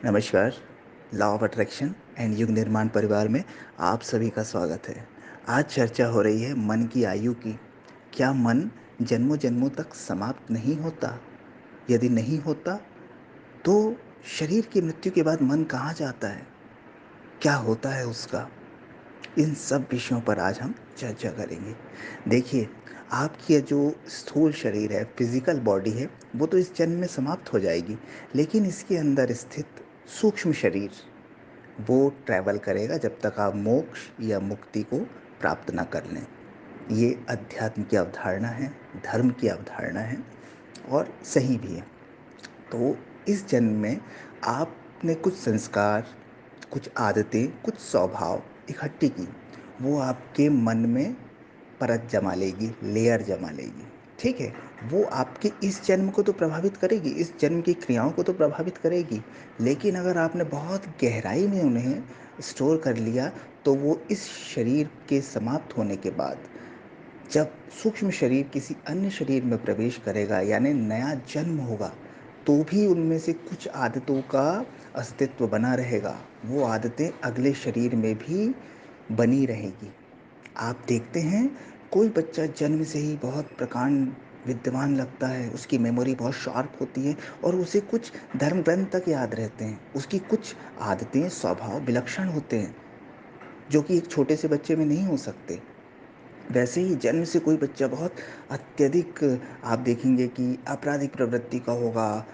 नमस्कार। Law of attraction and युग निर्माण परिवार में आप सभी का स्वागत है। आज चर्चा हो रही है मन की आयु की। क्या मन जन्मों जन्मों तक समाप्त नहीं होता? यदि नहीं होता तो शरीर की मृत्यु के बाद मन कहाँ जाता है? क्या होता है उसका? इन सब विषयों पर आज हम चर्चा करेंगे। देखिए, आपकी ये जो स्थूल शरीर है, फिजिकल बॉडी है, वो तो इस जन्म में समाप्त हो जाएगी, लेकिन इसके अंदर स्थित सूक्ष्म शरीर वो ट्रैवल करेगा जब तक आप मोक्ष या मुक्ति को प्राप्त ना कर लें। ये अध्यात्म की अवधारणा है, धर्म की अवधारणा है और सही भी है। तो इस जन्म में आपने कुछ संस्कार, कुछ आदतें, कुछ स्वभाव इकट्ठी की, वो आपके मन में परत जमा लेगी, लेयर जमा लेगी। ठीक है? वो आपके इस जन्म को तो प्रभावित करेगी, इस जन्म की क्रियाओं को तो प्रभावित करेगी, लेकिन अगर आपने बहुत गहराई में उन्हें स्टोर कर लिया, तो वो इस शरीर के समाप्त होने के बाद जब सूक्ष्म शरीर किसी अन्य शरीर में प्रवेश करेगा, यानी नया जन्म होगा, तो भी उनमें से कुछ आदतों का अस्तित्व बना रहेगा। वो आदतें अगले शरीर में भी बनी रहेगी। आप देखते हैं, कोई बच्चा जन्म से ही बहुत प्रकांड विद्वान लगता है, उसकी मेमोरी बहुत शार्प होती है और उसे कुछ धर्म ग्रंथ तक याद रहते हैं। उसकी कुछ आदतें, स्वभाव विलक्षण होते हैं, जो कि एक छोटे से बच्चे में नहीं हो सकते। वैसे ही जन्म से कोई बच्चा बहुत अत्यधिक, आप देखेंगे कि आपराधिक प्रवृत्ति का होगा,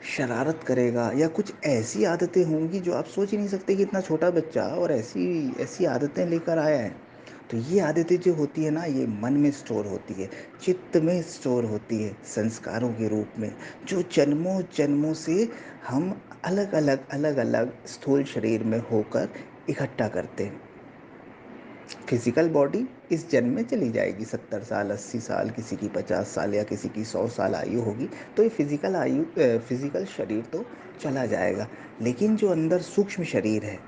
शरारत करेगा या कुछ ऐसी आदतें होंगी जो आप सोच ही नहीं सकते कि इतना छोटा बच्चा और ऐसी ऐसी आदतें लेकर आया है। तो ये आदतें जो होती है ना, ये मन में स्टोर होती है, चित्त में स्टोर होती है संस्कारों के रूप में, जो जन्मों जन्मों से हम अलग अलग स्थूल शरीर में होकर इकट्ठा करते हैं। फिजिकल बॉडी इस जन्म में चली जाएगी, 70 साल, 80 साल, किसी की 50 साल या किसी की 100 साल आयु होगी, तो ये फिजिकल शरीर तो चला जाएगा। लेकिन जो अंदर सूक्ष्म शरीर है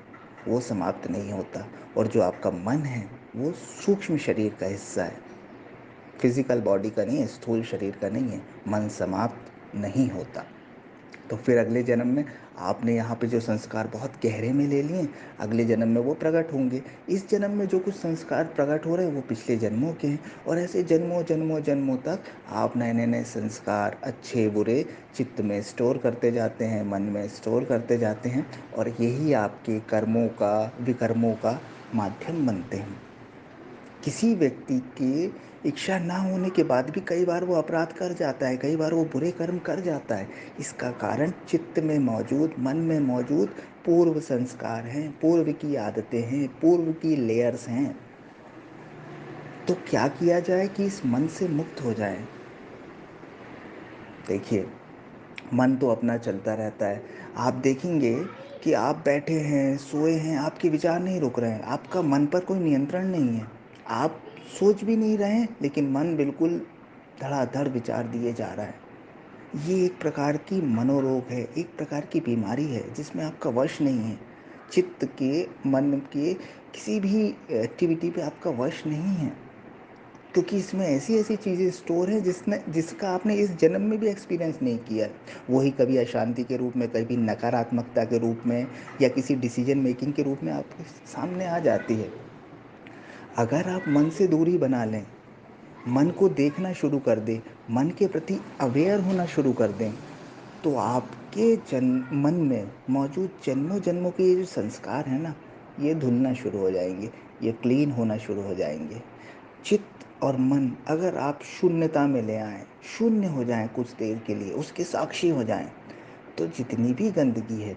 वो समाप्त नहीं होता, और जो आपका मन है वो सूक्ष्म शरीर का हिस्सा है, फिजिकल बॉडी का नहीं है, स्थूल शरीर का नहीं है। मन समाप्त नहीं होता। तो फिर अगले जन्म में आपने यहाँ पे जो संस्कार बहुत गहरे में ले लिए, अगले जन्म में वो प्रकट होंगे। इस जन्म में जो कुछ संस्कार प्रकट हो रहे हैं वो पिछले जन्मों के हैं, और ऐसे जन्मों जन्मों जन्मों तक आप नए नए नए संस्कार, अच्छे बुरे, चित्त में स्टोर करते जाते हैं, मन में स्टोर करते जाते हैं, और यही आपके कर्मों का, विकर्मों का माध्यम बनते हैं। किसी व्यक्ति की इच्छा ना होने के बाद भी कई बार वो अपराध कर जाता है, कई बार वो बुरे कर्म कर जाता है। इसका कारण चित्त में मौजूद, मन में मौजूद पूर्व संस्कार हैं, पूर्व की आदतें हैं, पूर्व की लेयर्स हैं। तो क्या किया जाए कि इस मन से मुक्त हो जाए? देखिए, मन तो अपना चलता रहता है। आप देखेंगे कि आप बैठे हैं, सोए हैं, आपके विचार नहीं रुक रहे हैं, आपका मन पर कोई नियंत्रण नहीं है। आप सोच भी नहीं रहे हैं, लेकिन मन बिल्कुल धड़ाधड़ विचार दिए जा रहा है। ये एक प्रकार की मनोरोग है, एक प्रकार की बीमारी है जिसमें आपका वश नहीं है। चित्त के, मन के किसी भी एक्टिविटी पे आपका वश नहीं है, क्योंकि इसमें ऐसी ऐसी चीज़ें स्टोर हैं जिसका आपने इस जन्म में भी एक्सपीरियंस नहीं किया है। वही कभी अशांति के रूप में, कभी नकारात्मकता के रूप में, या किसी डिसीजन मेकिंग के रूप में आपके सामने आ जाती है। अगर आप मन से दूरी बना लें, मन को देखना शुरू कर दें, मन के प्रति अवेयर होना शुरू कर दें, तो आपके मन में मौजूद जन्मों जन्मों के ये जो संस्कार हैं ना, ये धुलना शुरू हो जाएंगे, ये क्लीन होना शुरू हो जाएंगे। चित्त और मन अगर आप शून्यता में ले आएं, शून्य हो जाएं कुछ देर के लिए, उसके साक्षी हो जाएं, तो जितनी भी गंदगी है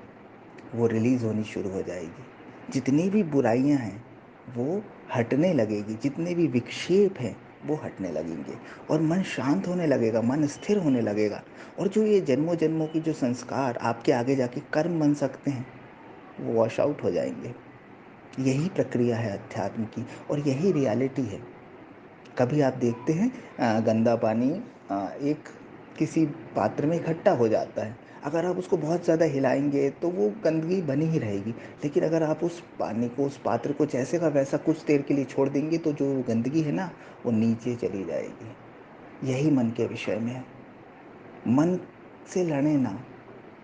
वो रिलीज होनी शुरू हो जाएगी। जितनी भी बुराइयां हैं वो हटने लगेगी, जितने भी विक्षेप हैं वो हटने लगेंगे, और मन शांत होने लगेगा, मन स्थिर होने लगेगा। और जो ये जन्मों जन्मों की जो संस्कार आपके आगे जाके कर्म बन सकते हैं, वो वॉश आउट हो जाएंगे। यही प्रक्रिया है अध्यात्म की, और यही रियलिटी है। कभी आप देखते हैं, गंदा पानी एक किसी पात्र में इकट्ठा हो जाता है। अगर आप उसको बहुत ज़्यादा हिलाएंगे तो वो गंदगी बनी ही रहेगी, लेकिन अगर आप उस पानी को, उस पात्र को जैसे का वैसा कुछ देर के लिए छोड़ देंगे, तो जो गंदगी है ना, वो नीचे चली जाएगी। यही मन के विषय में है। मन से लड़े ना,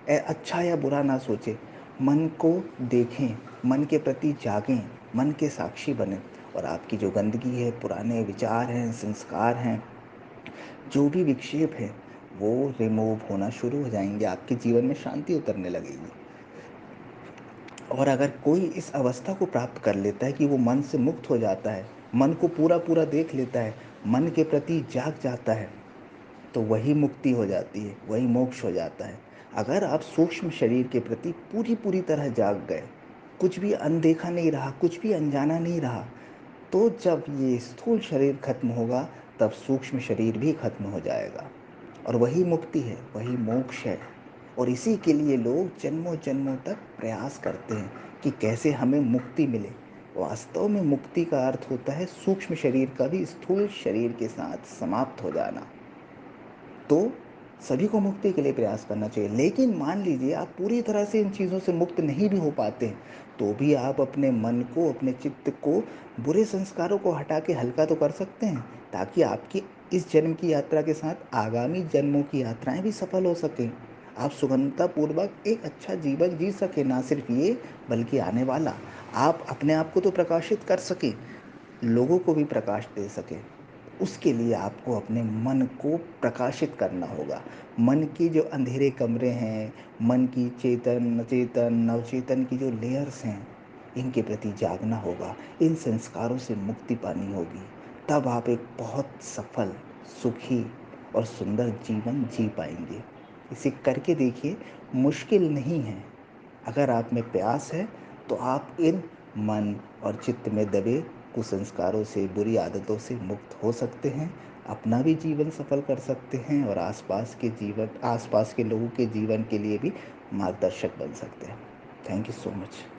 अच्छा या बुरा ना सोचे, मन को देखें, मन के प्रति जागें, मन के साक्षी बनें और आपकी जो गंदगी है, पुराने विचार हैं, संस्कार हैं, जो भी विक्षेप है, वो रिमूव होना शुरू हो जाएँगे, आपके जीवन में शांति उतरने लगेगी। और अगर कोई इस अवस्था को प्राप्त कर लेता है कि वो मन से मुक्त हो जाता है, मन को पूरा-पूरा देख लेता है, मन के प्रति जाग जाता है, तो वही मुक्ति हो जाती है, वही मोक्ष हो जाता है। अगर आप सूक्ष्म शरीर के प्रति पूरी-पूरी तरह जाग गए, कुछ भी अनदेखा नहीं रहा, कुछ भी अनजाना नहीं रहा, तो जब ये स्थूल शरीर खत्म होगा, तब सूक्ष्म शरीर भी खत्म हो जाएगा और वही मुक्ति है, वही मोक्ष है। और इसी के लिए लोग जन्मों-जन्मों तक प्रयास करते हैं कि कैसे हमें मुक्ति मिले। वास्तव में मुक्ति का अर्थ होता है सूक्ष्म शरीर का भी स्थूल शरीर के साथ समाप्त हो जाना। तो सभी को मुक्ति के लिए प्रयास करना चाहिए। लेकिन मान लीजिए आप पूरी तरह से इन चीज़ों से मुक्त नहीं भी हो पाते हैं, तो भी आप अपने मन को, अपने चित्त को, बुरे संस्कारों को हटा के हल्का तो कर सकते हैं, ताकि आपकी इस जन्म की यात्रा के साथ आगामी जन्मों की यात्राएँ भी सफल हो सकें। आप सुगमतापूर्वक एक अच्छा जीवन जी सकें, ना सिर्फ़ ये बल्कि आने वाला। आप अपने आप को तो प्रकाशित कर सकें, लोगों को भी प्रकाश दे सकें। उसके लिए आपको अपने मन को प्रकाशित करना होगा। मन के जो अंधेरे कमरे हैं, मन की चेतन, अचेतन, नवचेतन की जो लेयर्स हैं, इनके प्रति जागना होगा। इन संस्कारों से मुक्ति पानी होगी। तब आप एक बहुत सफल, सुखी और सुंदर जीवन जी पाएँगे। इसे करके देखिए, मुश्किल नहीं है। अगर आप में प्यास है, तो आप इन मन और चित्त में दबे कुसंस्कारों से, बुरी आदतों से मुक्त हो सकते हैं, अपना भी जीवन सफल कर सकते हैं और आसपास के लोगों के जीवन के लिए भी मार्गदर्शक बन सकते हैं। Thank you so much.